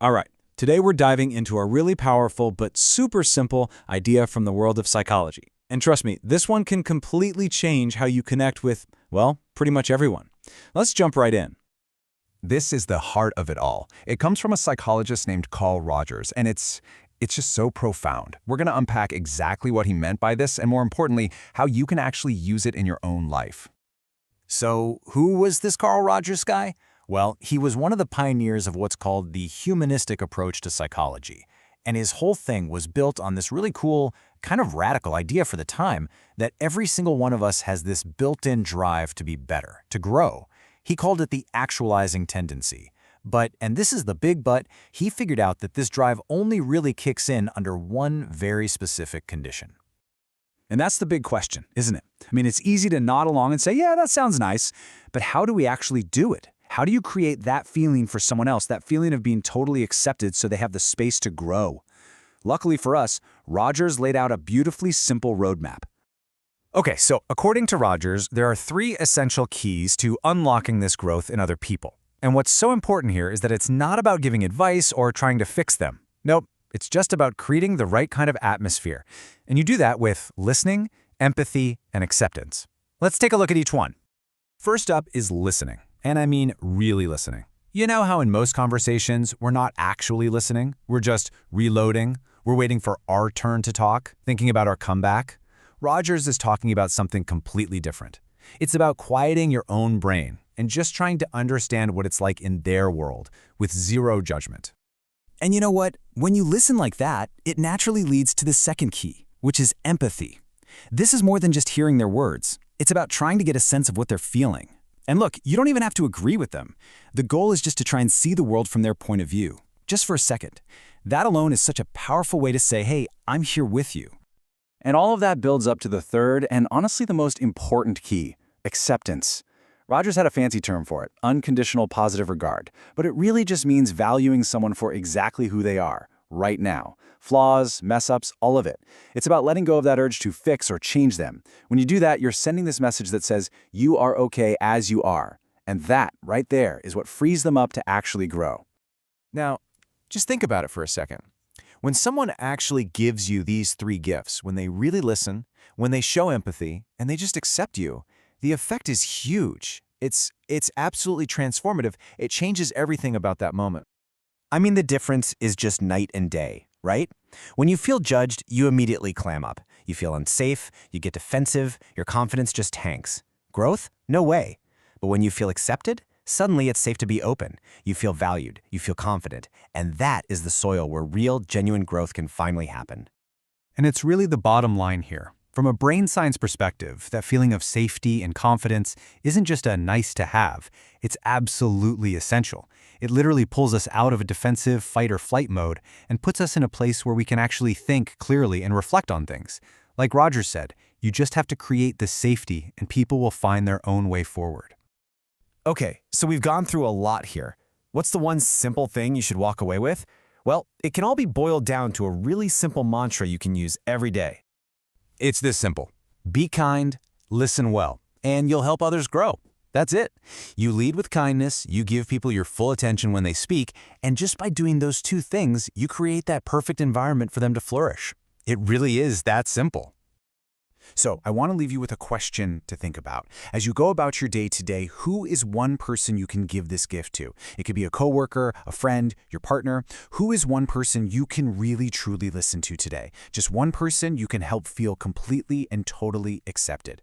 All right, today we're diving into a really powerful but super simple idea from the world of psychology. And trust me, this one can completely change how you connect with, well, pretty much everyone. Let's jump right in. This is the heart of it all. It comes from a psychologist named Carl Rogers, and it's just so profound. We're going to unpack exactly what he meant by this, and more importantly, how you can actually use it in your own life. So, who was this Carl Rogers guy? Well, he was one of the pioneers of what's called the humanistic approach to psychology. And his whole thing was built on this really cool, kind of radical idea for the time that every single one of us has this built-in drive to be better, to grow. He called it the actualizing tendency. But, and this is the big but, he figured out that this drive only really kicks in under one very specific condition. And that's the big question, isn't it? I mean, it's easy to nod along and say, yeah, that sounds nice, but how do we actually do it? How do you create that feeling for someone else, that feeling of being totally accepted so they have the space to grow? Luckily for us, Rogers laid out a beautifully simple roadmap. Okay, so according to Rogers, there are 3 essential keys to unlocking this growth in other people. And what's so important here is that it's not about giving advice or trying to fix them. Nope, it's just about creating the right kind of atmosphere. And you do that with listening, empathy, and acceptance. Let's take a look at each one. First up is listening. And I mean really listening. You know how in most conversations, we're not actually listening? We're just reloading. We're waiting for our turn to talk, thinking about our comeback. Rogers is talking about something completely different. It's about quieting your own brain and just trying to understand what it's like in their world with zero judgment. And you know what? When you listen like that, it naturally leads to the second key, which is empathy. This is more than just hearing their words. It's about trying to get a sense of what they're feeling. And look, you don't even have to agree with them. The goal is just to try and see the world from their point of view, just for a second. That alone is such a powerful way to say, hey, I'm here with you. And all of that builds up to the third and honestly the most important key, acceptance. Rogers had a fancy term for it, unconditional positive regard, but it really just means valuing someone for exactly who they are, right now. Flaws, mess-ups, all of it. It's about letting go of that urge to fix or change them. When you do that, you're sending this message that says, you are okay as you are. And that, right there, is what frees them up to actually grow. Now, just think about it for a second. When someone actually gives you these 3 gifts, when they really listen, when they show empathy, and they just accept you, the effect is huge. It's absolutely transformative. It changes everything about that moment. I mean, the difference is just night and day, right? When you feel judged, you immediately clam up. You feel unsafe, you get defensive, your confidence just tanks. Growth? No way. But when you feel accepted, suddenly it's safe to be open. You feel valued, you feel confident, and that is the soil where real, genuine growth can finally happen. And it's really the bottom line here. From a brain science perspective, that feeling of safety and confidence isn't just a nice to have, it's absolutely essential. It literally pulls us out of a defensive fight or flight mode and puts us in a place where we can actually think clearly and reflect on things. Like Rogers said, you just have to create the safety and people will find their own way forward. Okay, so we've gone through a lot here. What's the one simple thing you should walk away with? Well, it can all be boiled down to a really simple mantra you can use every day. It's this simple. Be kind, listen well, and you'll help others grow. That's it. You lead with kindness, you give people your full attention when they speak, and just by doing those 2 things, you create that perfect environment for them to flourish. It really is that simple. So I want to leave you with a question to think about. As you go about your day today, who is one person you can give this gift to? It could be a coworker, a friend, your partner. Who is one person you can really truly listen to today? Just one person you can help feel completely and totally accepted.